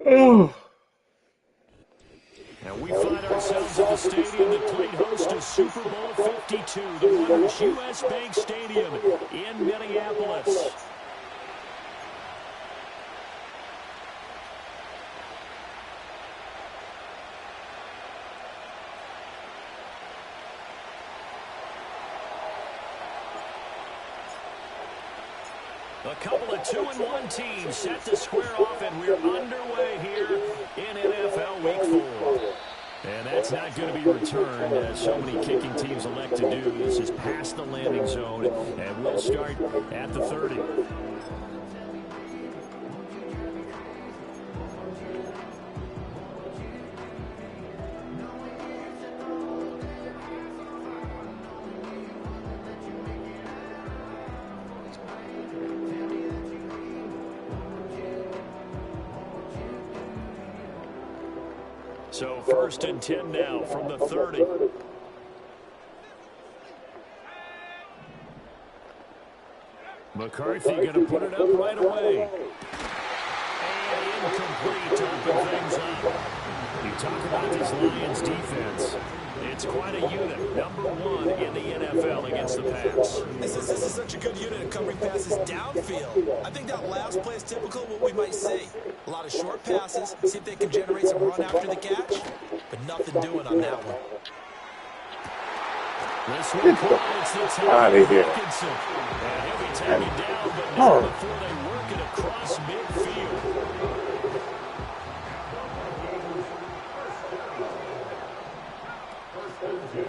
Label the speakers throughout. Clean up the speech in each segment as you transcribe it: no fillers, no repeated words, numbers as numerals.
Speaker 1: And we find ourselves at the stadium that played host to Super Bowl 52, the Winners U.S. Bank Stadium in Minneapolis. A couple of 2-1 teams set to square off, and we're underway here in NFL Week 4. And that's not going to be returned, as so many kicking teams elect to do. This is past the landing zone, and we'll start at the 30. So 1st and 10 now from the 30. McCarthy going to put it up right away. And incomplete to open things up. You talk about this Lions defense. It's quite a unit. #1 in the NFL against the pass.
Speaker 2: This is such a good unit of covering passes downfield. I think that last play is typical of what we might see. A lot of short passes, see if they can generate some run after the catch, but nothing doing on that one.
Speaker 1: This one collides the tackle of Dickinson. And he'll be taken down, but not before they work it across midfield.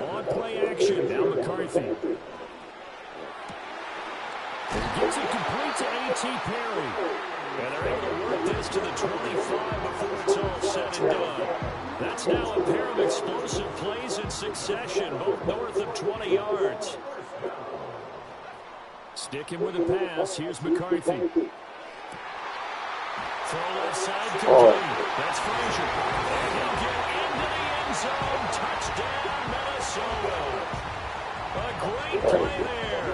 Speaker 1: On play action, now McCarthy. And gets it complete to A.T. Perry. And they're able to work this to the 25 before it's all said and done. That's now a pair of explosive plays in succession, both north of 20 yards. Sticking with the pass, here's McCarthy. Throw left side complete. That's Frazier. And he'll get into the end zone. Touchdown, Minnesota. A great play there.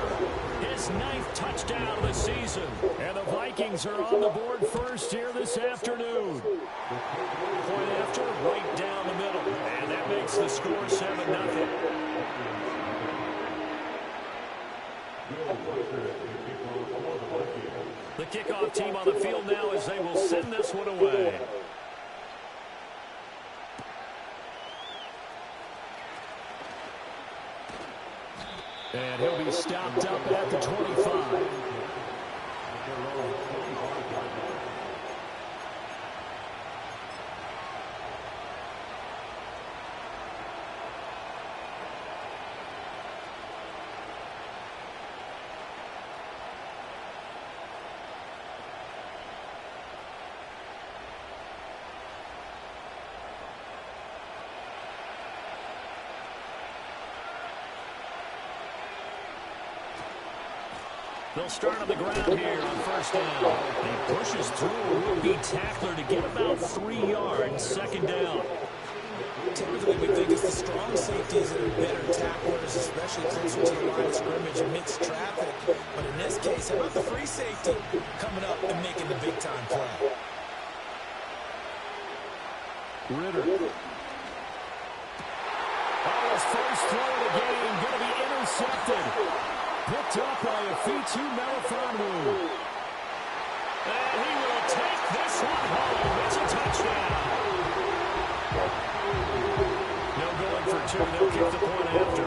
Speaker 1: His 9th touchdown of the season. And the Vikings are on the board first here this afternoon. Point after, right down the middle. And that makes the score 7-0. The kickoff team on the field now as they will send this one away. And he'll be stopped up at the 25. They'll start on the ground here on 1st down. He pushes through a would-be tackler to get about 3 yards, 2nd down.
Speaker 2: Typically, we think it's the strong safeties that are better tacklers, especially closer to the line of scrimmage amidst traffic. But in this case, how about the free safety coming up and making the big-time play?
Speaker 1: Ritter. Oh, his first throw of the game going to be intercepted. Picked up by Afitu Melifonwu. And he will take this one home. It's a touchdown. No going for 2. They'll kick the point after.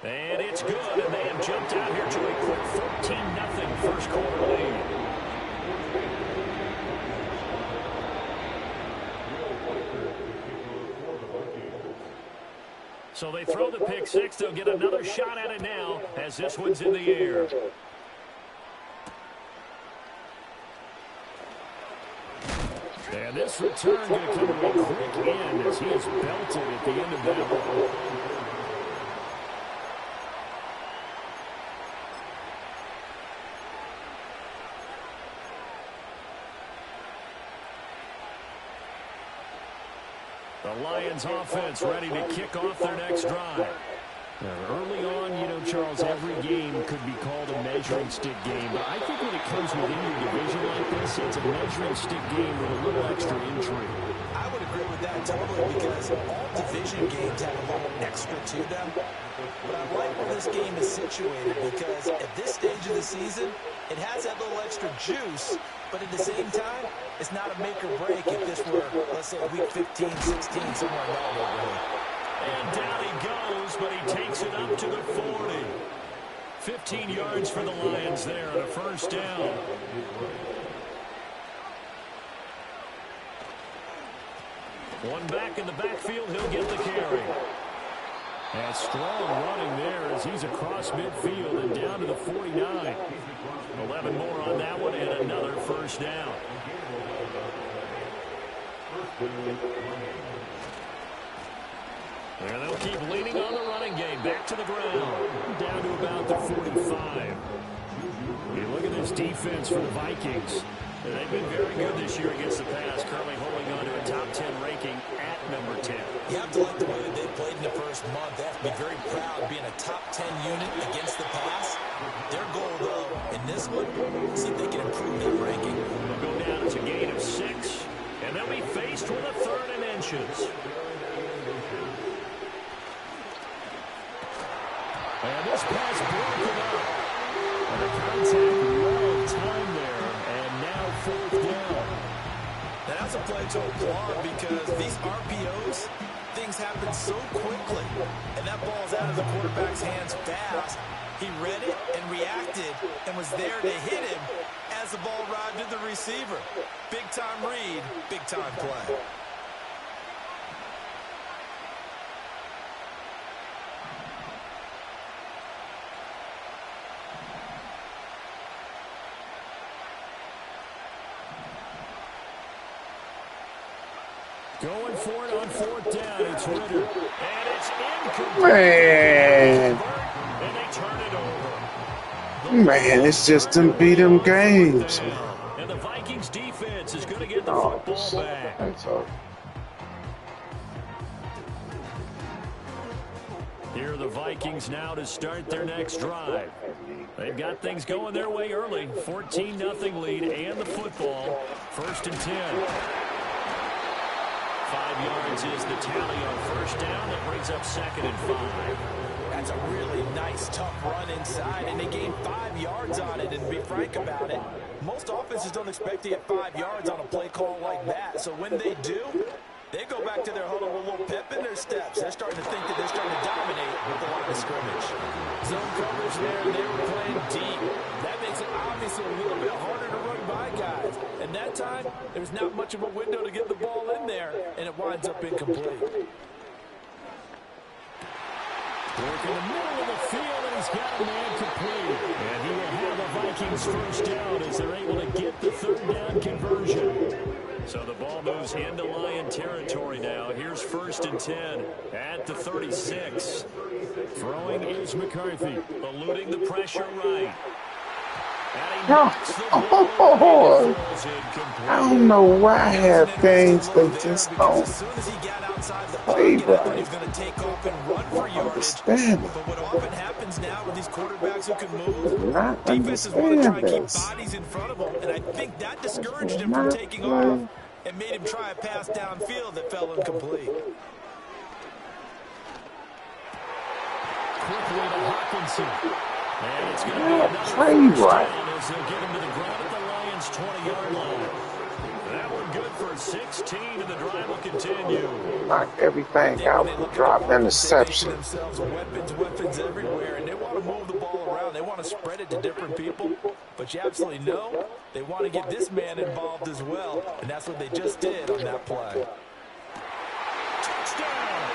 Speaker 1: And it's good, and they have jumped out here to a quick 14-0 first quarter lead. So they throw the pick six. They'll get another shot at it now as this one's in the air. And this return going to come to a quick end as he is belted at the end of that one. The Lions offense ready to kick off their next drive. Early on, you know, Charles, every game could be called a measuring stick game. But I think when it comes within your division like this, it's a measuring stick game with a little extra intrigue.
Speaker 2: I would agree with that totally because all division games have a little extra to them. But I like where this game is situated because at this stage of the season, it has that little extra juice. But at the same time, it's not a make or break if this were, let's say, week 15, 16, somewhere in that neighborhood.
Speaker 1: And down he goes, but he takes it up to the 40. 15 yards for the Lions there on a first down. One back in the backfield, he'll get the carry. And strong running there as he's across midfield and down to the 49. 11 more on that one and another first down. And they'll keep leaning on the running game. Back to the ground. Down to about the 45. You look at this defense for the Vikings. They've been very good this year against the pass, currently holding on to a top 10 ranking at number 10.
Speaker 2: You have to like the way that they played in the first month. They have to be very proud of being a top 10 unit against the pass. Their goal, though, in this one, is see if they can improve that ranking.
Speaker 1: They'll go down to a gain of 6, and they'll be faced with a 3rd and inches. And this pass broken up. And the contact well timed there, and now 4th down.
Speaker 2: And that's a play to applaud because these RPOs, things happen so quickly. And that ball's out of the quarterback's hands fast. He read it and reacted and was there to hit him as the ball arrived to the receiver. Big-time read, big-time play.
Speaker 1: Going for it on 4th down. It's Ritter. And it's incomplete.
Speaker 3: Man.
Speaker 1: And they turn it over.
Speaker 3: Man, it's just them beat 'em games.
Speaker 1: And the Vikings defense is going to get the
Speaker 3: Oh,
Speaker 1: football back.
Speaker 3: that's all.
Speaker 1: Here are the Vikings now to start their next drive. They've got things going their way early. 14-0 lead and the football. 1st and 10. 5 yards is the tally on 1st down. That brings up 2nd and 5.
Speaker 2: That's a really nice, tough run inside, and they gained 5 yards on it. And to be frank about it, most offenses don't expect to get 5 yards on a play call like that. So when they do, they go back to their huddle with a little pep in their steps. They're starting to think that they're starting to dominate with the line of scrimmage. Zone coverage there, and they were playing deep. That makes it obviously a little bit harder to run by guys. And that time, there's not much of a window to get the ball in there, and it winds up incomplete.
Speaker 1: Work in the middle of the field, and he's got a man complete. And he will have a Vikings first down as they're able to get the 3rd down conversion. So the ball moves into Lion territory now. Here's 1st and 10 at the 36. Throwing is McCarthy, eluding the pressure right.
Speaker 3: No. Oh, I don't know why I have things they just don't play right. I don't understand it.
Speaker 2: But what often happens now with these quarterbacks who can move,
Speaker 3: Not
Speaker 2: defenses want to try and keep
Speaker 3: understand
Speaker 2: bodies in front of them, and I think that discouraged him from taking off and made him try a pass downfield that fell incomplete.
Speaker 1: Quickly to Hawkinson. And it's going to be another
Speaker 3: trade right.
Speaker 1: as they'll get him to the ground at the Lions' 20-yard line. That one good for 16, and the drive will continue.
Speaker 3: Knock everything out, drop interception.
Speaker 2: Themselves weapons everywhere, and they want to move the ball around. They want to spread it to different people. But you absolutely know they want to get this man involved as well, and that's what they just did on that play.
Speaker 1: Touchdown!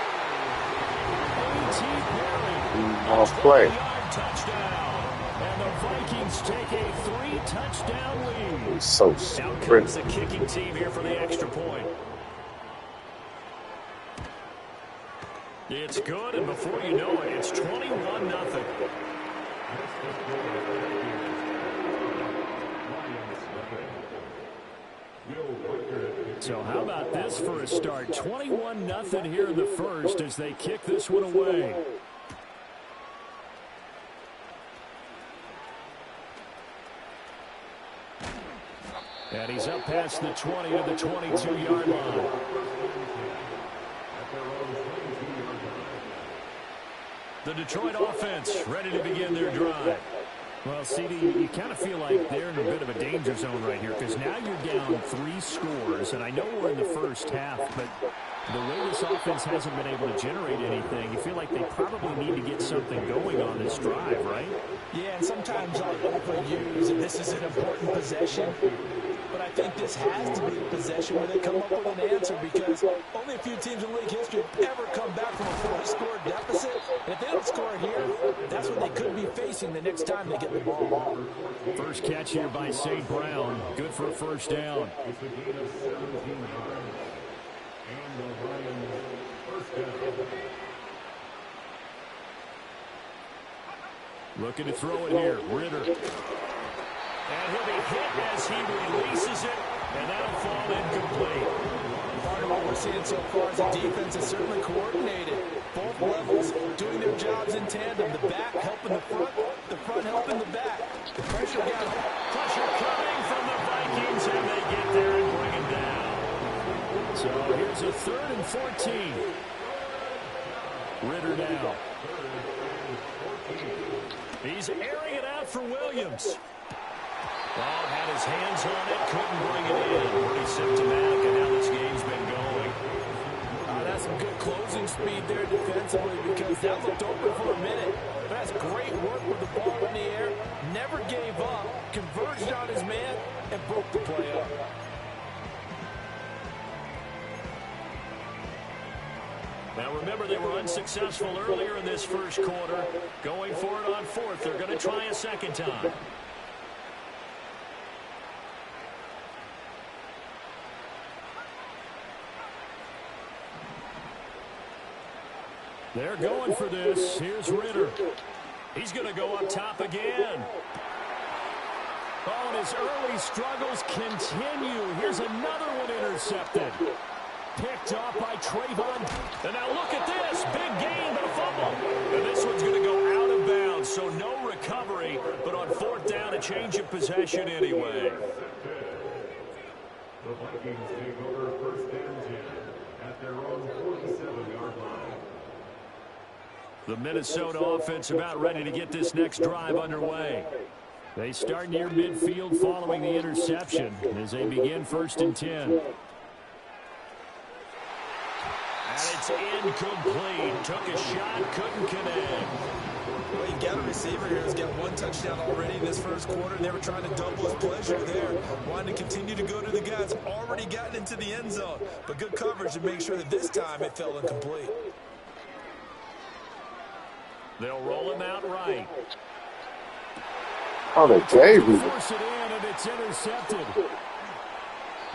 Speaker 1: A.T. Perry.
Speaker 3: I'll play.
Speaker 1: Touchdown. And the Vikings take a 3-touchdown lead.
Speaker 3: He's so
Speaker 1: Now comes
Speaker 3: pretty.
Speaker 1: the kicking team here for the extra point. It's good, and before you know it, it's 21-0. So how about this for a start? 21-0 here in the first as they kick this one away. And he's up past the 20 to the 22-yard line. The Detroit offense ready to begin their drive. Well, CD, you kind of feel like they're in a bit of a danger zone right here because now you're down 3 scores, and I know we're in the first half, but the way this offense hasn't been able to generate anything, you feel like they probably need to get something going on this drive, right?
Speaker 2: Yeah, and sometimes I'll overuse, and this is an important possession, but I think this has to be a possession where they come up with an answer because only a few teams in league history have ever come back from a 4-score deficit. And if they don't score here, that's what they could be facing the next time they get the ball.
Speaker 1: First catch here by St. Brown. Good for a first down. Looking to throw it here. Ritter. And he'll be hit as he releases it, and that'll fall incomplete.
Speaker 2: Part of what we're seeing so far is the defense is certainly coordinated. Both levels doing their jobs in tandem. The back helping the front helping the back. The pressure
Speaker 1: coming from the Vikings, and they get there and bring him down. So here's a 3rd and 14. Ritter now. He's airing it out for Williams. Well, had his hands on it, couldn't bring it in. Pretty symptomatic of how this game's been going.
Speaker 2: That's some good closing speed there defensively because that looked open for a minute. But that's great work with the ball in the air. Never gave up, converged on his man, and broke the play up.
Speaker 1: Now remember, they were unsuccessful earlier in this first quarter. Going for it on 4th. They're going to try a second time. They're going for this. Here's Ritter. He's going to go up top again. Oh, and his early struggles continue. Here's another one intercepted. Picked off by Trayvon. And now look at this. Big gain, but a fumble. And this one's going to go out of bounds, so no recovery. But on 4th down, a change of possession anyway.
Speaker 4: The Vikings take over 1st and 10 at their own 47-yard line.
Speaker 1: The Minnesota offense about ready to get this next drive underway. They start near midfield following the interception as they begin 1st and 10. And it's incomplete. Took a shot, couldn't connect.
Speaker 2: Well, you got a receiver here who's got 1 touchdown already in this first quarter. They were trying to double his pleasure there. Wanted to continue to go to the guys already gotten into the end zone. But good coverage to make sure that this time it fell incomplete.
Speaker 1: They'll roll him out right.
Speaker 3: Oh, they gave me.
Speaker 1: Force it in, and it's intercepted.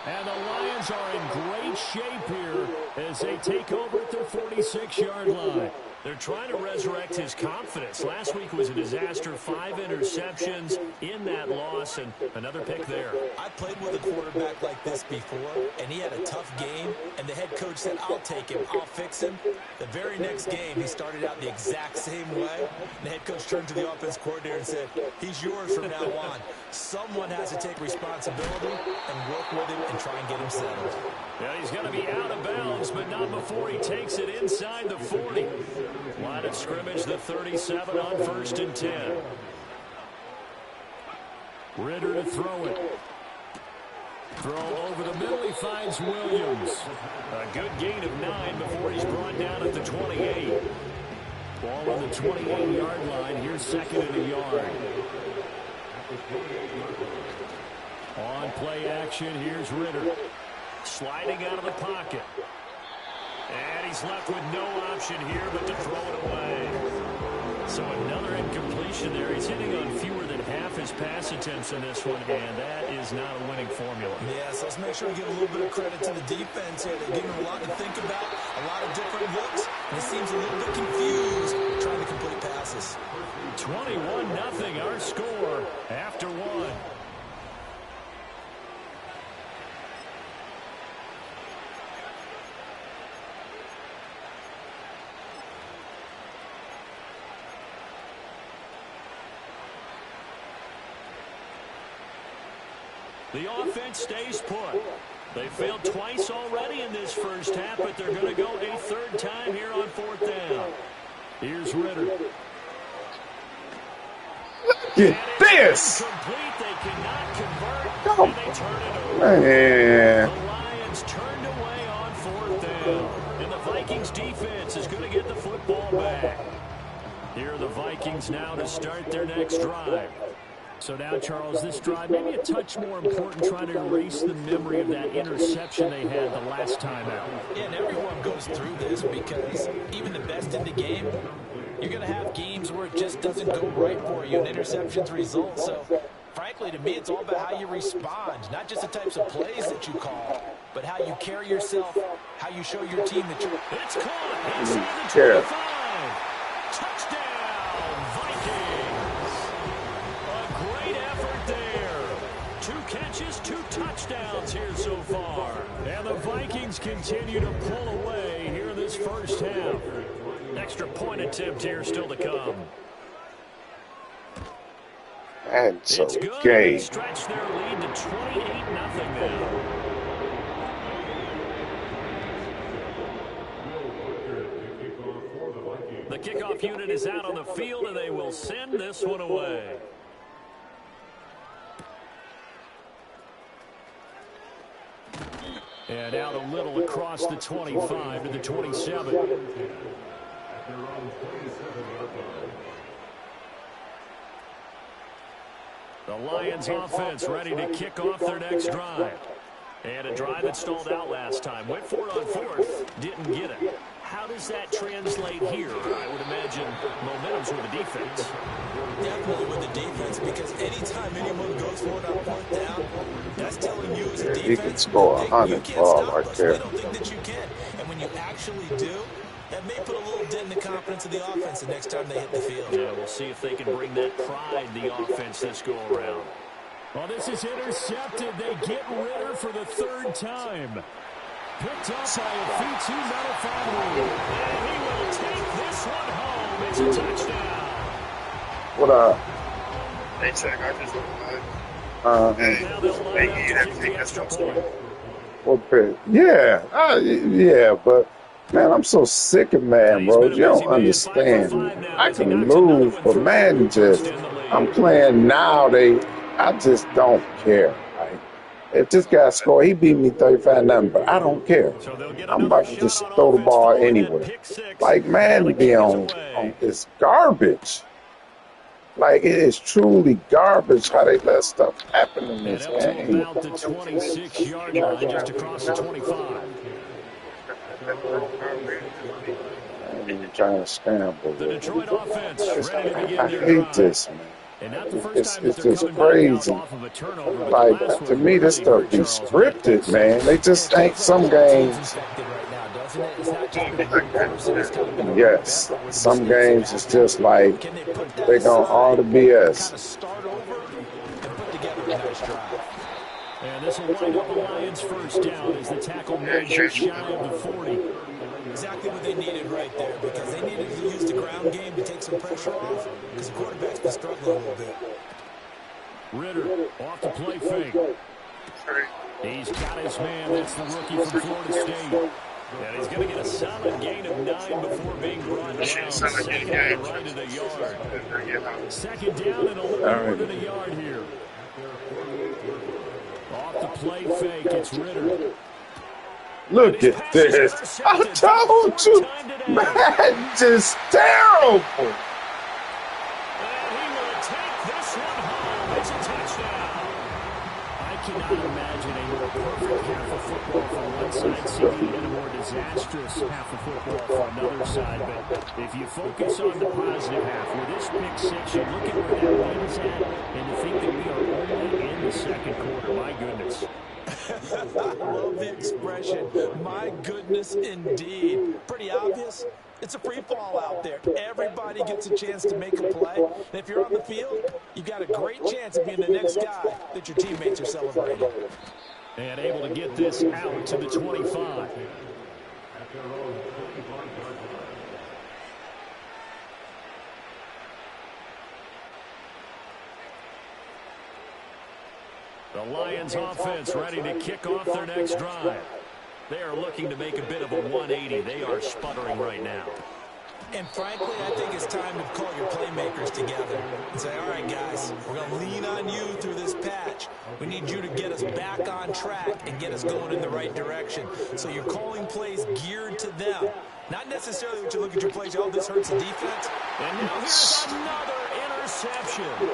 Speaker 1: And the Lions are in great shape here as they take over at their 46-yard line. They're trying to resurrect his confidence. Last week was a disaster. 5 interceptions in that loss, and another pick there.
Speaker 2: I played with a quarterback like this before, and he had a tough game, and the head coach said, I'll take him, I'll fix him. The very next game, he started out the exact same way. The head coach turned to the offense coordinator and said, he's yours from now on. Someone has to take responsibility and work with him and try and get him settled.
Speaker 1: Yeah, he's going to be out of bounds, but not before he takes it inside the 40. Line of scrimmage, the 37 on 1st and 10. Ritter to throw it. Throw over the middle, he finds Williams. A good gain of 9 before he's brought down at the 28. Ball on the 28-yard line. Here's 2nd and a yard. On play action, here's Ritter. Sliding out of the pocket. And he's left with no option here but to throw it away. So another incompletion there. He's hitting on fewer than half his pass attempts in this one, and that is not a winning formula.
Speaker 2: Yes, let's make sure we give a little bit of credit to the defense here. They're giving him a lot to think about, a lot of different looks, and he seems a little bit confused trying to complete passes.
Speaker 1: 21-0 our score after 1. The offense stays put. They failed twice already in this first half, but they're going to go a third time here on fourth down. Here's Ritter.
Speaker 3: Look at this.
Speaker 1: They cannot convert,
Speaker 3: Come
Speaker 1: and they turn it over.
Speaker 3: Man.
Speaker 1: The Lions turned away on fourth down, and the Vikings defense is going to get the football back. Here are the Vikings now to start their next drive. So now, Charles, this drive maybe a touch more important, trying to erase the memory of that interception they had the last time out.
Speaker 2: Yeah, and everyone goes through this because even the best in the game, you're going to have games where it just doesn't go right for you and interceptions result. So, frankly, to me, it's all about how you respond, not just the types of plays that you call, but how you carry yourself, how you show your team that you're...
Speaker 1: It's caught inside the 25. Touchdown, Vikings. A great effort there. 2 catches, 2 touchdowns here so far. And the Vikings continue to pull away here in this first half. Extra point attempt here still to come.
Speaker 3: That's
Speaker 1: It's good.
Speaker 3: okay.
Speaker 1: They stretch their lead to 28-0 now. The kickoff unit is out on the field, and they will send this one away. And out a little across the 25 to the 27. The Lions offense ready to kick off their next drive. And a drive that stalled out last time. Went for it on fourth. Didn't get it. How does that translate here? I would imagine momentum's with the defense.
Speaker 2: Definitely with the defense, because anytime anyone goes for it on fourth down, that's telling you as a defense,
Speaker 3: He can score 100 ball right there.
Speaker 2: I don't think that you can. And when you actually do, that may put a little dent in the confidence of the offense the next time they hit the field.
Speaker 1: Yeah, we'll see if they can bring that pride, the offense, this go around. Well, this is intercepted. They get Ritter for the third time. Picked up by a Fitu Melifonwu. And he will take this one home. It's a touchdown.
Speaker 3: What up?
Speaker 5: Hey, Chuck, I just
Speaker 1: Hey,
Speaker 5: thank you. Everything that's going on.
Speaker 3: What pick? Yeah. Yeah, but man, I'm so sick of Madden, bro. You don't understand. I can lose, but man, I'm playing now. I just don't care. Like, if this guy score, he beat me 35-0, but I don't care. I'm about to just throw the ball anywhere. Like, man, be on this garbage. Like, it is truly garbage how they let stuff happen in this game.
Speaker 1: About the 26-yard line, just across the 25.
Speaker 3: I'm trying to scramble.
Speaker 1: The Detroit offense ready to begin
Speaker 3: I
Speaker 1: their
Speaker 3: hate
Speaker 1: drive.
Speaker 3: this, man.
Speaker 1: And not the first time
Speaker 3: It's
Speaker 1: that they're
Speaker 3: just
Speaker 1: coming back
Speaker 3: crazy.
Speaker 1: off of a turnover, but the
Speaker 3: Like,
Speaker 1: last
Speaker 3: to
Speaker 1: one
Speaker 3: me, this
Speaker 1: really
Speaker 3: stuff be
Speaker 1: hurt Charles.
Speaker 3: scripted, man. They just ain't some games.
Speaker 2: Infected right now, doesn't it? It's not just been one person. It's kind of been a
Speaker 3: Yes,
Speaker 2: battle with the
Speaker 3: some games it's just like
Speaker 2: Can they put that
Speaker 3: they gonna all the
Speaker 2: aside,
Speaker 3: BS.
Speaker 2: kind of start over, and put together a nice drive?
Speaker 1: And this will wind up the Lions' first down as the tackle made just shy of the 40.
Speaker 2: Exactly what they needed right there, because they needed to use the ground game to take some pressure off, because the quarterback's been struggling a little bit.
Speaker 1: Ritter off the play fake. He's got his man. That's the rookie from Florida State. And he's going to get a solid gain of 9 before being brought down. Second and right at a yard. Second down and a little more than a yard here. Off the play fake, it's Ritter.
Speaker 3: Look at this. I told you, man, just terrible.
Speaker 1: And he will take this one home. It's a touchdown. I cannot imagine a more perfect half of football from one side, CD, and a more disastrous half of football from another side. But if you focus on the positive half, with this pick six, you look at where that lead is at, and to think that we are only in the second quarter, my goodness.
Speaker 2: I love the expression. My goodness, indeed. Pretty obvious. It's a free fall out there. Everybody gets a chance to make a play. And if you're on the field, you've got a great chance of being the next guy that your teammates are celebrating.
Speaker 1: And able to get this out to the 25. The Lions offense ready to kick off their next drive. They are looking to make a bit of a 180. They are sputtering right now.
Speaker 2: And frankly, I think it's time to call your playmakers together and say, all right, guys, we're going to lean on you through this patch. We need you to get us back on track and get us going in the right direction. So you're calling plays geared to them. Not necessarily what you look at your plays, oh, this hurts the defense.
Speaker 1: And now here's another interception.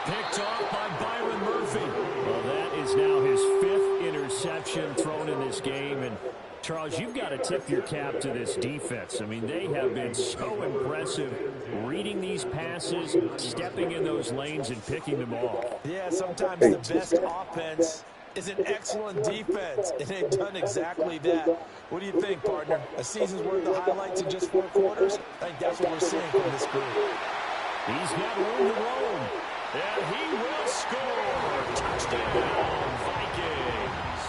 Speaker 1: Picked off by Byron Murphy. Well, that is now his 5th interception thrown in this game. And Charles, you've got to tip your cap to this defense. I mean, they have been so impressive reading these passes, stepping in those lanes, and picking them off.
Speaker 2: Yeah, sometimes the best offense is an excellent defense, and they've done exactly that. What do you think, partner? A season's worth of highlights in just 4 quarters? I think that's what we're seeing from this group.
Speaker 1: He's got room to roam, and he will score. Touchdown, Vikings.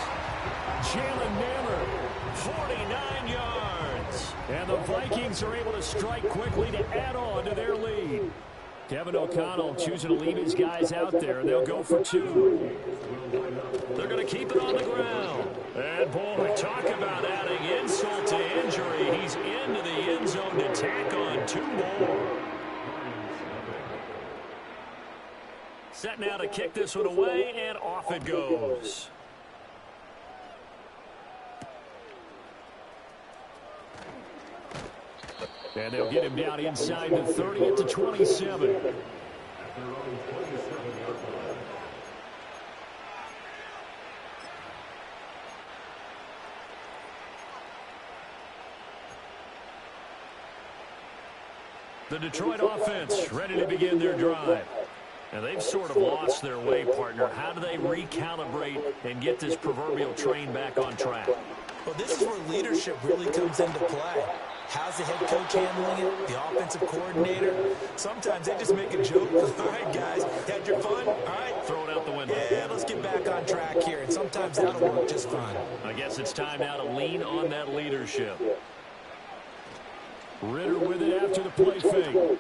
Speaker 1: Jalen Nailor. 49 yards. And the Vikings are able to strike quickly to add on to their lead. Kevin O'Connell choosing to leave his guys out there. They'll go for 2. They're going to keep it on the ground. And, boy, talk about adding insult to injury. He's into the end zone to tack on 2 more. Set now to kick this one away, and off it goes. And they'll get him down inside the 30 at the 27. The Detroit offense ready to begin their drive. And they've sort of lost their way, partner. How do they recalibrate and get this proverbial train back on track?
Speaker 2: Well, this is where leadership really comes into play. How's the head coach handling it? The offensive coordinator? Sometimes they just make a joke. All right, guys, had your fun? All right.
Speaker 1: Throw it out the window.
Speaker 2: Yeah, let's get back on track here. And sometimes that'll work just fine.
Speaker 1: I guess it's time now to lean on that leadership. Ritter with it after the play fake.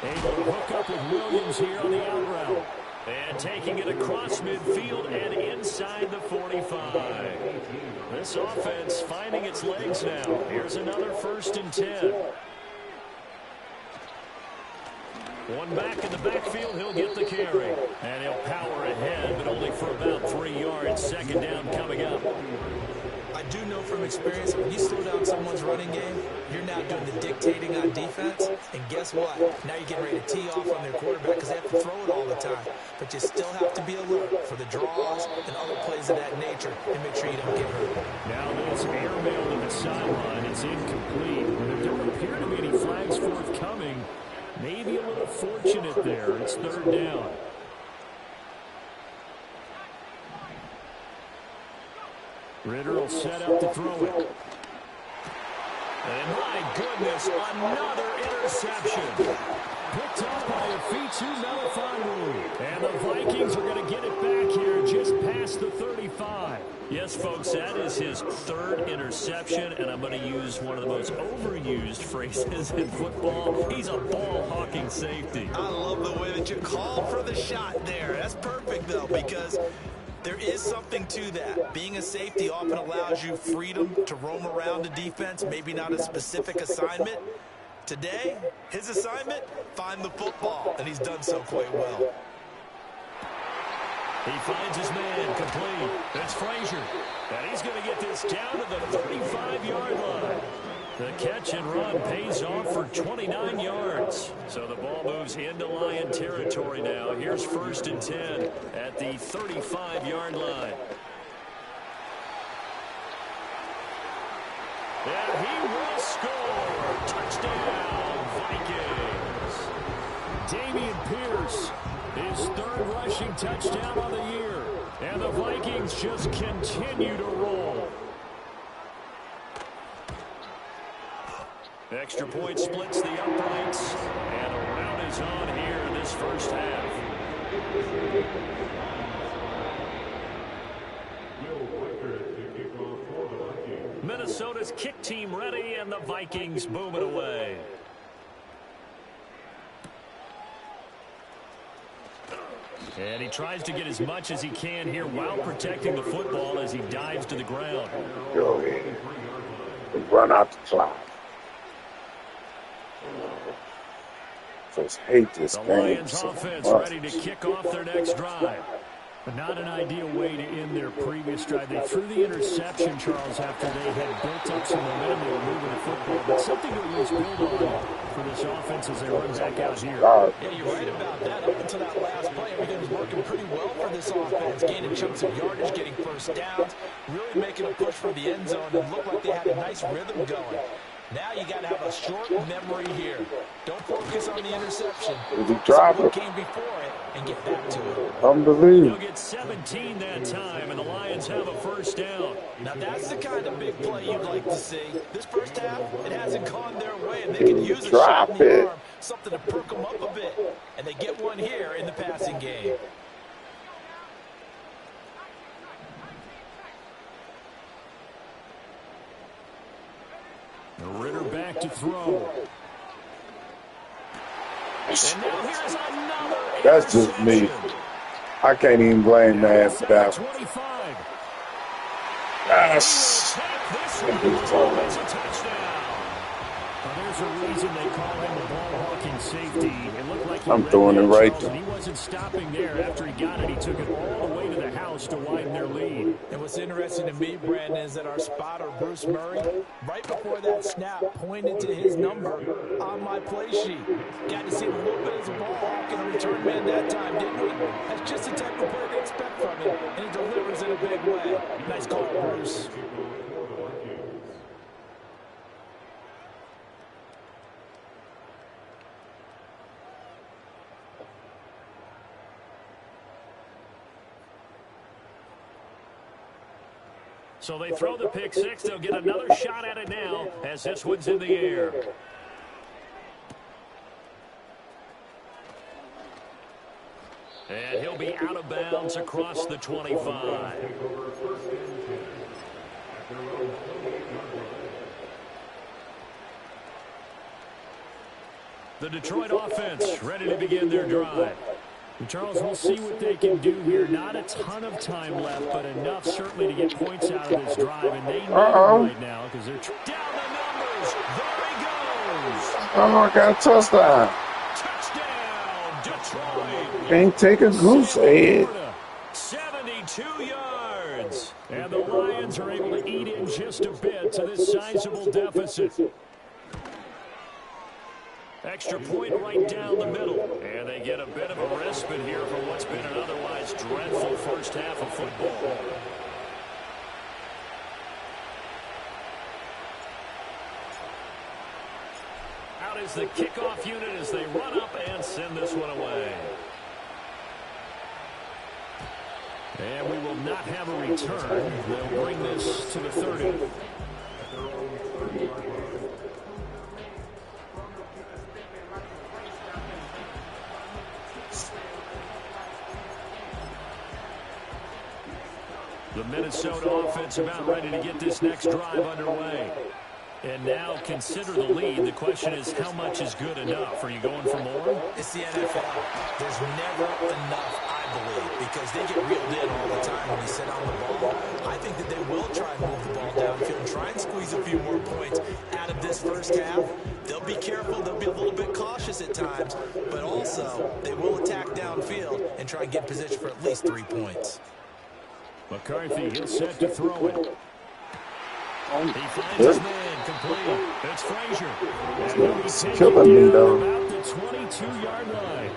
Speaker 1: Able to hook up with Williams here on the out route. And taking it across midfield and inside the 45. This offense finding its legs now. Here's another 1st and 10. One back in the backfield, he'll get the carry. And he'll power ahead, but only for about 3 yards. 2nd down coming up.
Speaker 2: I do know from experience, when you slow down someone's running game, you're now doing the dictating on defense. And guess what? Now you're getting ready to tee off on their quarterback because they have to throw it all the time. But you still have to be alert for the draws and other plays of that nature and make sure you don't get hurt.
Speaker 1: Now this airmail to the sideline. It's incomplete. There don't appear to be any flags forthcoming. Maybe a little fortunate there. It's 3rd down. Ritter will set up to throw it. And my goodness, another interception. Picked up by Afitu Melifonwu. And the Vikings are going to get it back here just past the 35. Yes, folks, that is his 3rd interception, and I'm going to use one of the most overused phrases in football. He's a ball-hawking safety.
Speaker 2: I love the way that you called for the shot there. That's perfect, though, because there is something to that. Being a safety often allows you freedom to roam around the defense, maybe not a specific assignment. Today, his assignment, find the football, and he's done so quite well.
Speaker 1: He finds his man complete. That's Frazier. And he's going to get this down to the 35-yard line. The catch and run pays off for 29 yards. So the ball moves into Lion territory now. Here's 1st and 10 at the 35-yard line. And he will score. Touchdown, Vikings. Dameon Pierce, his 3rd rushing touchdown of the year. And the Vikings just continue to roll. Extra point splits the uprights, and a rout is on here in this 1st half. Minnesota's kick team ready, and the Vikings booming away. And he tries to get as much as he can here while protecting the football as he dives to the ground.
Speaker 3: Go ahead. Run out the clock. Just hate this
Speaker 1: The
Speaker 3: game
Speaker 1: Lions
Speaker 3: so
Speaker 1: offense
Speaker 3: much.
Speaker 1: ready to kick off their next drive. But not an ideal way to end their previous drive. They threw the interception, Charles, after they had built up some momentum. They were moving the football. But something to at least build on for this offense as they run back out here.
Speaker 2: Yeah, you're right about that. Up until that last play, everything was working pretty well for this offense. Gaining chunks of yardage, getting first downs, really making a push for the end zone, and looked like they had a nice rhythm going. Now you got to have a short memory here. Don't focus on the interception.
Speaker 3: Did he
Speaker 2: Focus
Speaker 3: drop
Speaker 2: on what
Speaker 3: it?
Speaker 2: came before it and get back to it.
Speaker 1: He'll
Speaker 3: Unbelievable.
Speaker 1: get 17 that time, and the Lions have a first down.
Speaker 2: Now that's the kind of big play you'd like to see. This first half, it hasn't gone their way, and they can use a shot in the arm, something to perk them up a bit. And they get one here in the passing game.
Speaker 1: Ritter back to throw. And now here's another
Speaker 3: That's just me.
Speaker 1: interception.
Speaker 3: I can't even blame that for that.
Speaker 1: 25.
Speaker 3: Yes.
Speaker 1: Take this one home. It's a touchdown. Well, there's a reason they call him the ball-hawking safety. It looked like he
Speaker 3: I'm
Speaker 1: read
Speaker 3: throwing
Speaker 1: that,
Speaker 3: it right
Speaker 1: Charles,
Speaker 3: there.
Speaker 1: and he wasn't stopping there. After he got it, he took it all the way to the house to widen their lead.
Speaker 2: And what's interesting to me, Brandon, is that our spotter, Bruce Murray, right before that snap, pointed to his number on my play sheet. Got to see him a little bit as a ball hawk and a return man that time, didn't we? That's just the type of play they expect from him, and he delivers in a big way. Nice call, Bruce.
Speaker 1: So they throw the pick six. They'll get another shot at it now as this one's in the air. And he'll be out of bounds across the 25. The Detroit offense ready to begin their drive. And Charles, we'll see what they can do here. Not a ton of time left, but enough certainly to get points out of this drive. And they need it right now because they're down the numbers. There he goes.
Speaker 3: Oh, I got a touchdown.
Speaker 1: Touchdown, Detroit.
Speaker 3: Can't take a goose egg.
Speaker 1: 72 yards. And the Lions are able to eat in just a bit to this sizable deficit. Extra point right down the middle. And they get a bit of a respite here for what's been an otherwise dreadful first half of football. Out is the kickoff unit as they run up and send this one away. And we will not have a return. They'll bring this to the 30. The Minnesota offense about ready to get this next drive underway. And now consider the lead. The question is, how much is good enough? Are you going for more?
Speaker 2: It's the NFL. There's never enough, I believe, because they get reeled in all the time when you sit on the ball. I think that they will try and move the ball downfield and try and squeeze a few more points out of this first half. They'll be careful. They'll be a little bit cautious at times, but also they will attack downfield and try and get position for at least 3 points.
Speaker 1: McCarthy, he'll set to throw it. He finds his man complete. It's Frazier.
Speaker 3: It's killing me, though.
Speaker 1: About the 22-yard line.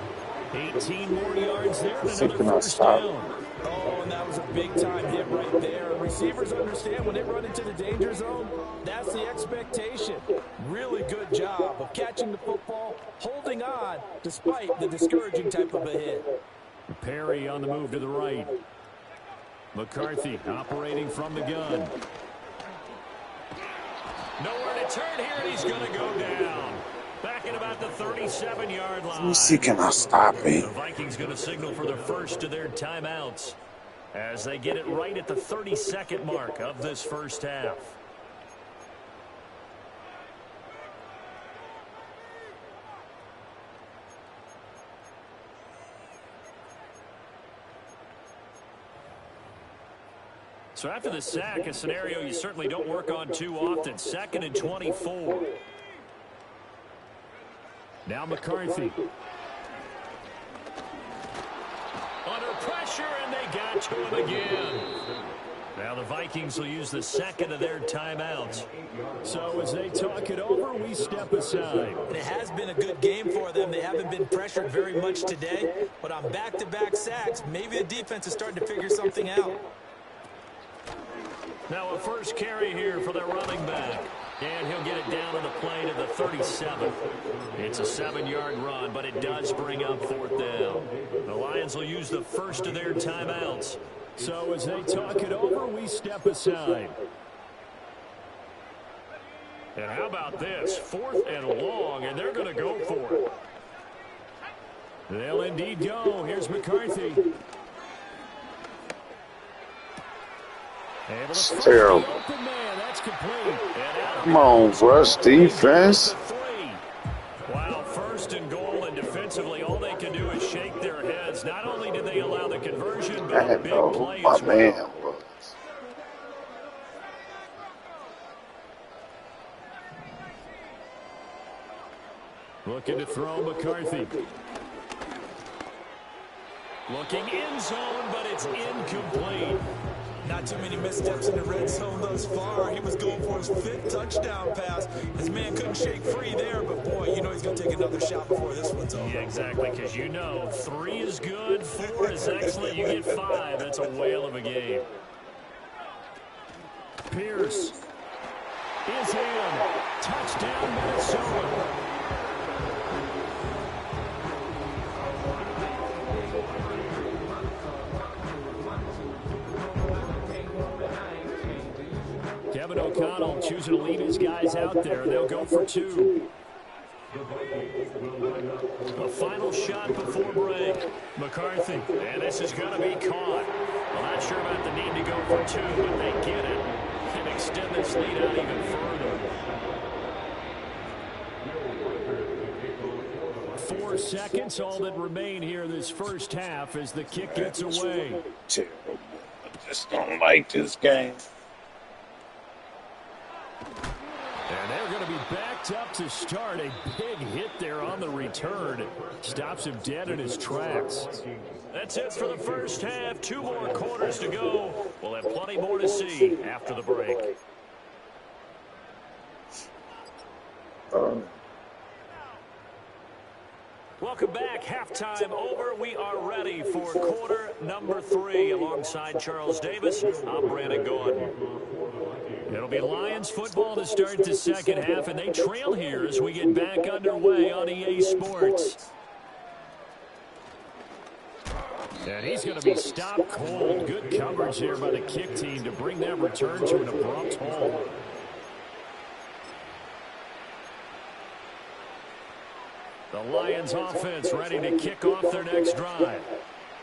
Speaker 1: 18 more yards there and
Speaker 3: See,
Speaker 1: another
Speaker 3: can I
Speaker 1: first
Speaker 3: stop?
Speaker 1: down.
Speaker 2: Oh, and that was a big-time hit right there. Receivers understand when they run into the danger zone, that's the expectation. Really good job of catching the football, holding on, despite the discouraging type of a hit.
Speaker 1: Perry on the move to the right. McCarthy operating from the gun. Nowhere to turn here, and he's going to go down. Back at about the 37-yard line.
Speaker 3: Let me see, can I stop
Speaker 1: The
Speaker 3: him?
Speaker 1: Vikings going to signal for the first of their timeouts as they get it right at the 32nd mark of this first half. So after the sack, a scenario you certainly don't work on too often. 2nd and 24. Now McCarthy. Under pressure, and they got to him again. Now the Vikings will use the second of their timeouts. So as they talk it over, we step aside.
Speaker 2: It has been a good game for them. They haven't been pressured very much today, but on back-to-back sacks, maybe the defense is starting to figure something out.
Speaker 1: Now a first carry here for their running back. And he'll get it down to the play to the 37. It's a 7-yard run, but it does bring up 4th down. The Lions will use the first of their timeouts.
Speaker 6: So as they talk it over, we step aside.
Speaker 1: And how about this? 4th and long, and they're going to go for it.
Speaker 6: They'll indeed go. Here's McCarthy.
Speaker 3: It's terrible.
Speaker 6: Open man, that's complete.
Speaker 3: Come on, rush defense.
Speaker 1: Wow, 1st and goal, and defensively, all they can do is shake their heads. Not only did they allow the conversion, but a big play as well.
Speaker 3: Man was.
Speaker 6: Looking to throw McCarthy.
Speaker 1: Looking end zone, but it's incomplete.
Speaker 2: Not too many missteps in the red zone thus far. He was going for his 5th touchdown pass. His man couldn't shake free there, but boy, you know he's going to take another shot before this one's over.
Speaker 1: Yeah, exactly, because you know 3 is good, 4 is excellent, you get 5. That's a whale of a game.
Speaker 6: Pierce is in. Touchdown, Minnesota. Kevin O'Connell choosing to leave his guys out there. They'll go for 2.
Speaker 1: A final shot before break. McCarthy, and this is going to be caught. Well, not sure about the need to go for 2, but they get it and extend this lead out even further.
Speaker 6: 4 seconds, all that remain here this first half as the kick gets away.
Speaker 3: Terrible. I just don't like this game.
Speaker 6: And they're going to be backed up to start. A big hit there on the return. Stops him dead in his tracks.
Speaker 1: That's it for the first half. 2 more quarters to go. We'll have plenty more to see after the break. Welcome back. Halftime over. We are ready for quarter number 3. Alongside Charles Davis, I'm Brandon Gordon. It'll be Lions football to start the second half, and they trail here as we get back underway on EA Sports.
Speaker 6: And he's going to be stopped cold. Good coverage here by the kick team to bring that return to an abrupt halt.
Speaker 1: The Lions offense ready to kick off their next drive.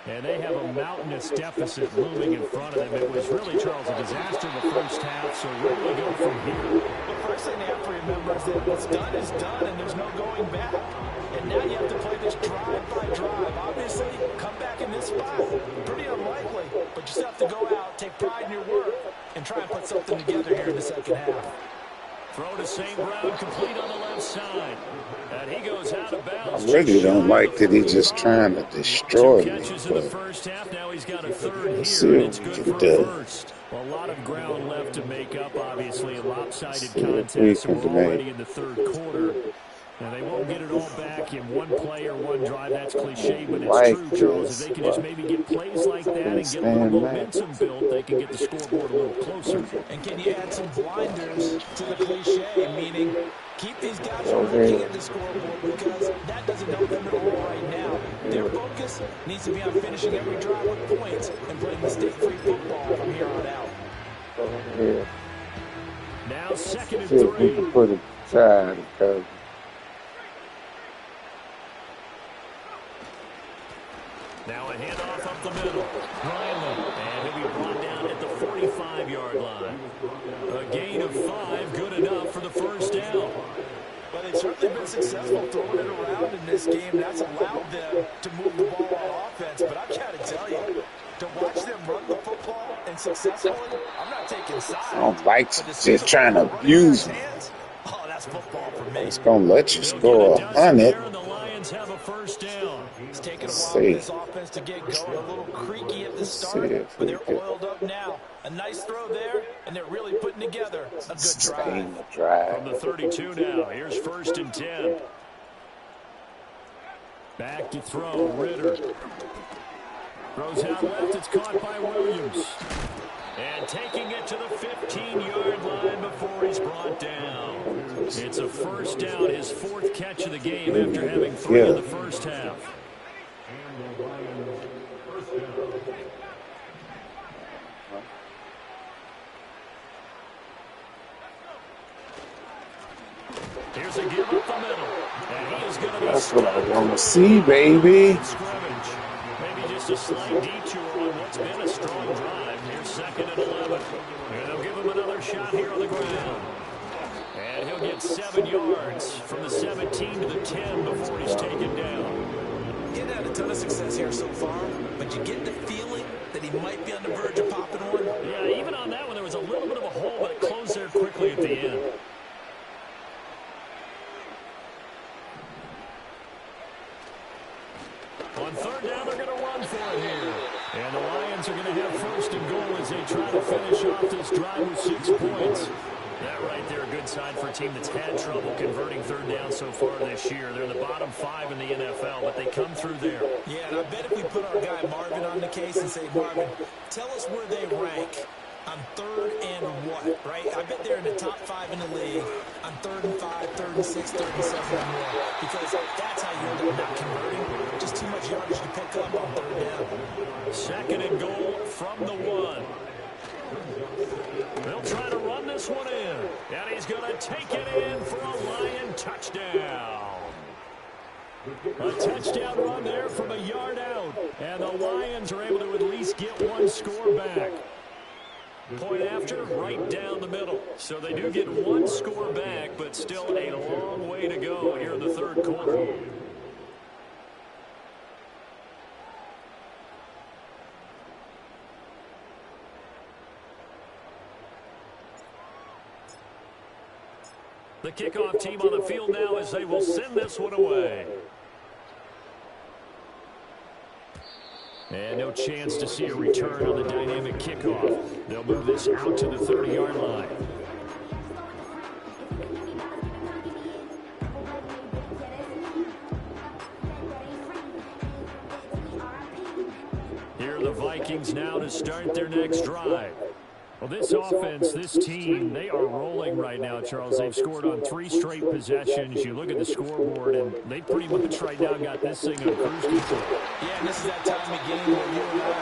Speaker 6: And they have a mountainous deficit looming in front of them. It was really, Charles, a disaster in the first half, so where do we go from here?
Speaker 2: The first thing they have to remember is that what's done is done, and there's no going back. And now you have to play this drive by drive. Obviously, come back in this spot. Pretty unlikely, but you still have to go out, take pride in your work, and try and put something together here in the second half.
Speaker 1: Throw to St. Brown, complete on the left side. And he goes out of bounds.
Speaker 3: I really don't like that he's just trying to destroy
Speaker 1: 2
Speaker 3: me.
Speaker 1: catches in the first half. Now he's got a 3rd
Speaker 3: See
Speaker 1: here, and
Speaker 3: what
Speaker 1: it's
Speaker 3: we
Speaker 1: good
Speaker 3: can
Speaker 1: for a
Speaker 3: do.
Speaker 1: first.
Speaker 6: Well, a lot of ground left to make up, obviously, a lopsided
Speaker 3: See what we
Speaker 6: contest.
Speaker 3: can
Speaker 6: We're already
Speaker 3: do.
Speaker 6: in the 3rd quarter. And they won't get it all back in one play or one drive. That's cliche, but it's true, Charles. If they can just maybe get plays like that and get a little momentum built, they can get the scoreboard a little closer.
Speaker 2: And can you add some blinders to the cliche, meaning keep these guys from looking at the scoreboard, because that doesn't help them at all right now. Their focus needs to be on finishing every drive with points and playing mistake-free football from here on out.
Speaker 3: Yeah.
Speaker 6: Now 2nd and
Speaker 3: See if we
Speaker 6: 3.
Speaker 3: can put it aside because
Speaker 1: Now a handoff up the middle. Riley, and he'll be brought down at the 45-yard line. A gain of 5, good enough for the first down.
Speaker 2: Well, they've certainly been successful throwing it around in this game. That's allowed them to move the ball on offense. But I've got to tell you, to watch them run the football and successfully, I'm not taking sides.
Speaker 3: I don't like just trying to abuse me.
Speaker 2: Oh, that's football for me.
Speaker 3: It's going to let you score 100.
Speaker 1: The Lions have a first down.
Speaker 2: It's taken a while for this offense to get going. A little creaky at the start, but they're oiled up now. A nice throw there, and they're really putting together a good drive.
Speaker 1: From the 32 now, here's 1st and 10. Back to throw, Ritter. Throws out left, it's caught by Williams. And taking it to the 15-yard line before he's brought down. It's a first down, his 4th catch of the game after having 3 in the first half.
Speaker 4: And the Lions first down.
Speaker 1: Here's a give up the middle. And he is going to be
Speaker 3: That's what I want to see, baby.
Speaker 1: scrimmage. Maybe just a slight detour on what's been a strong drive. Here's 2nd and 11. And they'll give him another shot here on the ground. And he'll get 7 yards from the 17 to the 10 before he's taken down.
Speaker 2: He's had a ton of success here so far, but you get the feeling that he might be on the verge of popping one.
Speaker 1: Yeah, even on that one, there was a little bit of a hole, but it closed there quickly at the end. On 3rd down, they're going to run for it here. And the Lions are going to have 1st and goal as they try to finish off this drive with 6 points. That right there, a good sign for a team that's had trouble converting 3rd down so far this year. They're in the bottom 5 in the NFL, but they come through there.
Speaker 2: Yeah, and I bet if we put our guy Marvin on the case and say, Marvin, tell us where they rank on 3rd and what, right? I bet they're in the top 5 in the league on 3rd and 5, 3rd and 6, 3rd and 7 and more. Because that's how you end up not converting. Just too much yardage to pick up on 3rd down.
Speaker 1: 2nd and goal from the 1. They'll try to run this one in. And he's going to take it in for a Lion touchdown. A touchdown run there from a yard out. And the Lions are able to at least get 1 score back. Point after, right down the middle. So they do get 1 score back, but still a long way to go here in the 3rd quarter. The kickoff team on the field now as they will send this one away. And no chance to see a return on the dynamic kickoff. They'll move this out to the 30-yard line. Here are the Vikings now to start their next drive. Well, this offense, this team, they are rolling right now, Charles. They've scored on 3 straight possessions. You look at the scoreboard, and they pretty much right now got this thing on cruise control.
Speaker 2: Yeah, and this is that time of game where you and I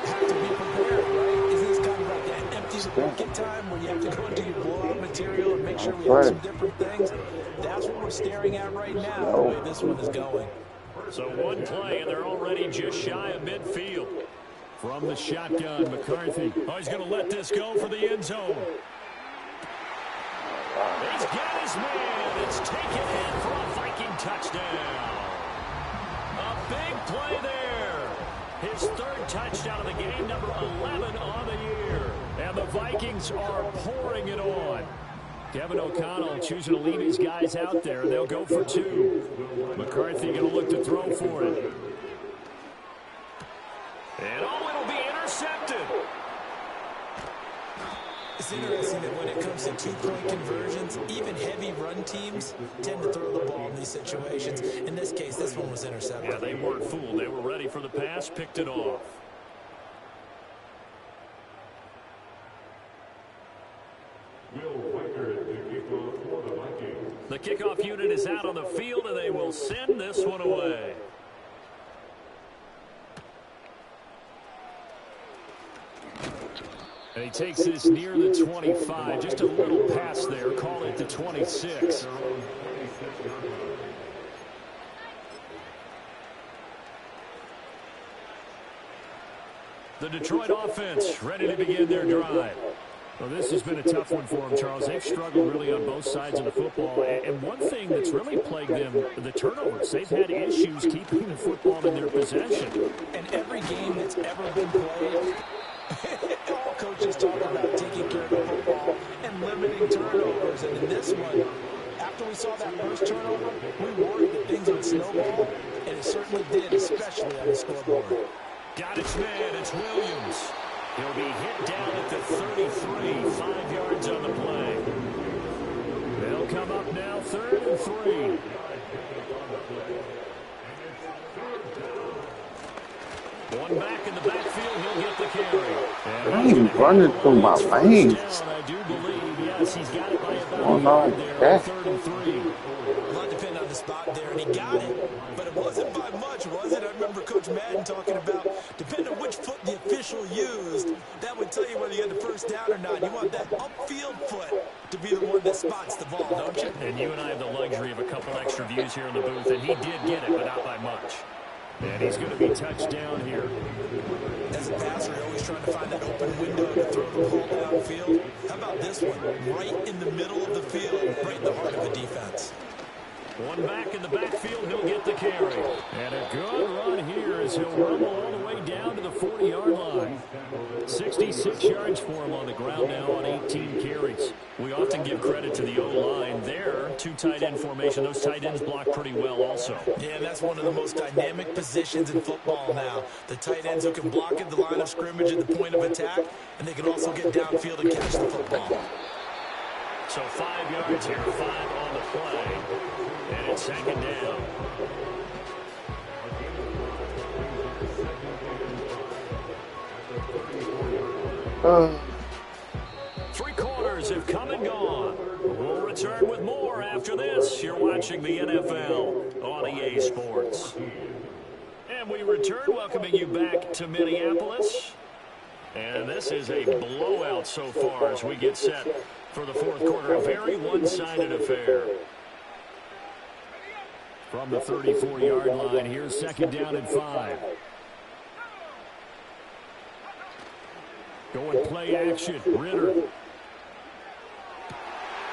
Speaker 2: have to be prepared, right? Isn't this kind of like that empty bucket time where you have to go into your blowout material and make sure we have some different things? That's what we're staring at right now, the way this one is going.
Speaker 1: So 1 play, and they're already just shy of midfield. From the shotgun, McCarthy. Oh, he's going to let this go for the end zone. He's got his man. It's taken in for a Viking touchdown. A big play there. His 3rd touchdown of the game, number 11 on the year. And the Vikings are pouring it on. Kevin O'Connell choosing to leave his guys out there. They'll go for 2. McCarthy going to look to throw for it. And it'll be intercepted.
Speaker 2: It's interesting that when it comes to 2-point conversions, even heavy run teams tend to throw the ball in these situations. In this case, this one was intercepted.
Speaker 1: Yeah, they weren't fooled. They were ready for the pass, picked it off. The kickoff unit is out on the field, and they will send this one away. And he takes this near the 25. Just a little pass there. Call it the 26. The Detroit offense ready to begin their drive. Well, this has been a tough one for them, Charles. They've struggled really on both sides of the football. And one thing that's really plagued them, the turnovers. They've had issues keeping the football in their possession.
Speaker 2: And every game that's ever been played, all just talking about taking care of the football and limiting turnovers. And in this one, after we saw that first turnover, we worried that things would snowball, and it certainly did, especially on the scoreboard.
Speaker 1: Got its man, it's Williams. He'll be hit down at the 33, 5 yards on the play. They'll come up now, 3rd and 3. One back in the backfield, he'll get the carry.
Speaker 3: I ain't running through my lanes.
Speaker 1: I do believe, yes, he's got it by about
Speaker 3: Oh, no,
Speaker 1: there, 3rd and 3.
Speaker 2: A lot depending on the spot there, and he got it. But it wasn't by much, was it? I remember Coach Madden talking about, depending on which foot the official used, that would tell you whether you had the first down or not. You want that upfield foot to be the one that spots the ball, don't you?
Speaker 1: And you and I have the luxury of a couple extra views here in the booth, and he did get it, but not by much. And he's going to be touched down here.
Speaker 2: As a passer, you're always trying to find that open window to throw the ball downfield. How about this one? Right in the middle of the field, right in the heart of the defense.
Speaker 1: One back in the backfield, he'll get the carry. And a good run here as he'll rumble all the way down to the 40-yard line. 66 yards for him on the ground now on 18 carries. We often give credit to the O-line there. 2 tight end formation. Those tight ends block pretty well also.
Speaker 2: Yeah, that's one of the most dynamic positions in football now. The tight ends who can block at the line of scrimmage at the point of attack, and they can also get downfield and catch the football.
Speaker 1: So 5 yards here, 5 on the play. And it's 2nd down. Three quarters have come and gone. We'll return with more after this. You're watching the NFL on EA Sports. And we return, welcoming you back to Minneapolis. And this is a blowout so far as we get set for the 4th quarter. A very one-sided affair. From the 34-yard line, here's 2nd down and 5. Going play action, Ritter.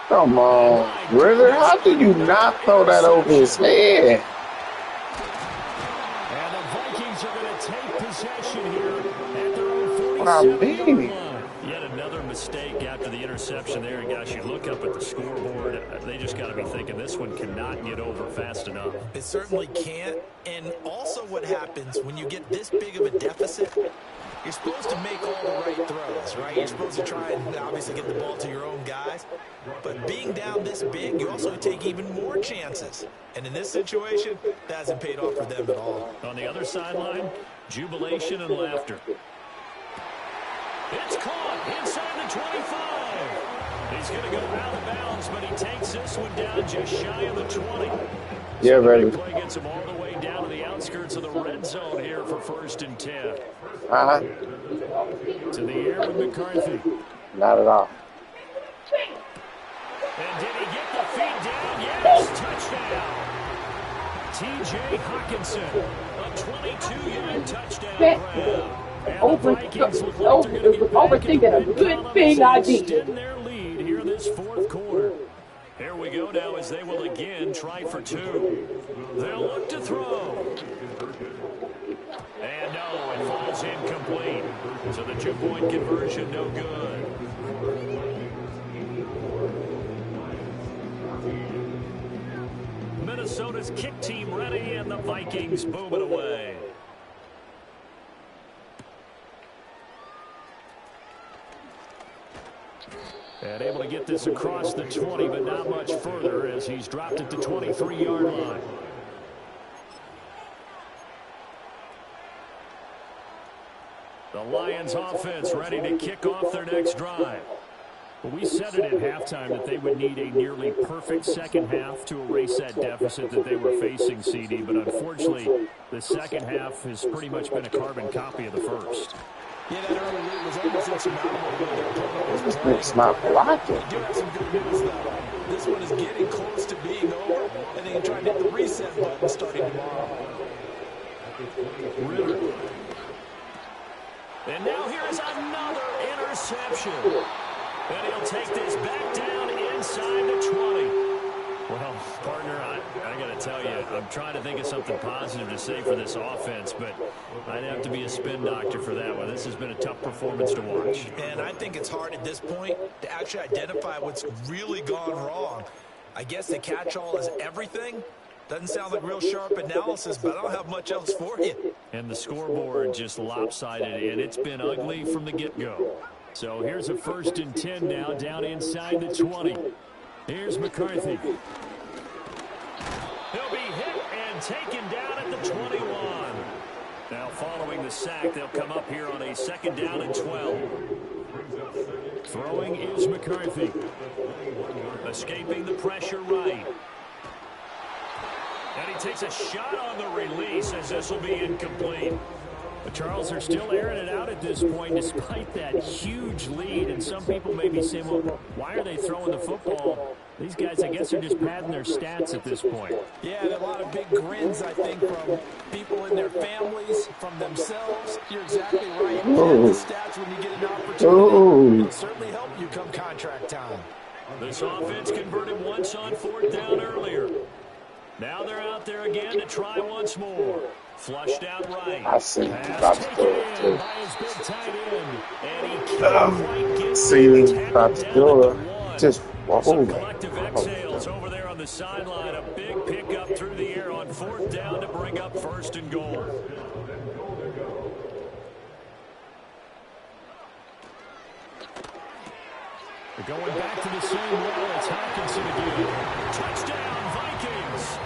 Speaker 3: Come on, Ritter. How did you not throw that over his head?
Speaker 1: And the Vikings are going to take possession here at their own
Speaker 3: What I
Speaker 1: 47-yard
Speaker 3: mean.
Speaker 1: line. Yet another mistake after the interception there. And gosh, you look up at the scoreboard, they just got to be thinking this one cannot get over fast enough.
Speaker 2: It certainly can't. And also what happens when you get this big of a deficit, you're supposed to make all the right throws, right? You're supposed to try and obviously get the ball to your own guys. But being down this big, you also take even more chances. And in this situation, that hasn't paid off for them at all.
Speaker 1: On the other sideline, jubilation and laughter. It's caught inside the 25. He's going to go out of bounds, but he takes this one down just shy of the 20.
Speaker 3: Yeah, ready.
Speaker 1: Play gets him all the way down to the outskirts of the red zone here for 1st and 10. To the air with McCarthy.
Speaker 3: Not at all.
Speaker 1: And did he get the feet down? Yes, touchdown. T.J. Hawkinson, a 22-yard touchdown grab. And the Vikings look like they're going to be
Speaker 7: overthinking a good thing I did.
Speaker 1: Extend their lead here in this 4th quarter. Here we go now as they will again try for 2. They'll look to throw. And no, it falls incomplete. So the 2-point conversion no good. Minnesota's kick team ready, and the Vikings boom it away. And able to get this across the 20, but not much further as he's dropped at the 23-yard line. The Lions offense ready to kick off their next drive. Well, we said it at halftime that they would need a nearly perfect second half to erase that deficit that they were facing, CD. But unfortunately, the second half has pretty much been a carbon copy of the first.
Speaker 2: Yeah, that early lead was almost insurmountable.
Speaker 3: This thing's not blocking.
Speaker 2: We do have some good news, though. This one is getting close to being over, and they can try to hit the reset button starting tomorrow.
Speaker 6: Well, partner, I got to tell you, I'm trying to think of something positive to say for this offense, but I'd have to be a spin doctor for that one. This has been a tough performance to watch.
Speaker 2: And I think it's hard at this point to actually identify what's really gone wrong. I guess the catch-all is everything. Doesn't sound like real sharp analysis, but I don't have much else for you.
Speaker 6: And the scoreboard just lopsided, and it's been ugly from the get-go. So here's a 1st and 10 now, down inside the 20. Here's McCarthy. He'll be hit and taken down at the 21. Now following the sack, they'll come up here on a 2nd down and 12. Throwing is McCarthy. Escaping the pressure right. And he takes a shot on the release as this will be incomplete. But Charles, they're still airing it out at this point despite that huge lead. And some people may be saying, well, why are they throwing the football? These guys, I guess, are just padding their stats at this point.
Speaker 2: Yeah, there are a lot of big grins, I think, from people in their families, from themselves. You're exactly right. You pad the stats when you get an opportunity. It'll certainly help you come contract time.
Speaker 6: This offense converted once on 4th down earlier. Now they're out there again to try once more. Flushed out right.
Speaker 3: I see
Speaker 6: Pass taken in by his big tight end. And he can't quite get
Speaker 3: just
Speaker 6: some collective exhales over there on the sideline. A big pickup through the air on 4th down to bring up 1st and goal. They're going back to the same well. It's Hockenson again. Touchdown, Vikings.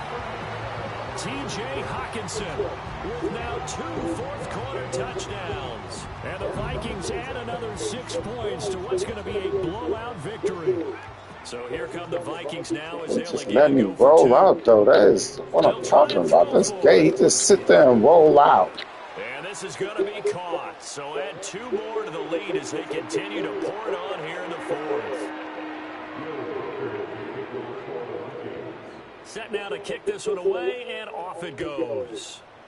Speaker 6: T.J. Hockenson with now 2 fourth-quarter touchdowns. And the Vikings add another 6 points to what's going to be a blowout victory. So here come the Vikings now as they'll
Speaker 3: just
Speaker 6: again
Speaker 3: let me
Speaker 6: go for
Speaker 3: roll
Speaker 6: 2.
Speaker 3: out, though. That is what I'm talking about. This guy, he just sit there and roll out.
Speaker 6: And this is going to be caught. So add 2 more to the lead as they continue to pour it on here in the 4th. Set now to kick this one away, and off it goes.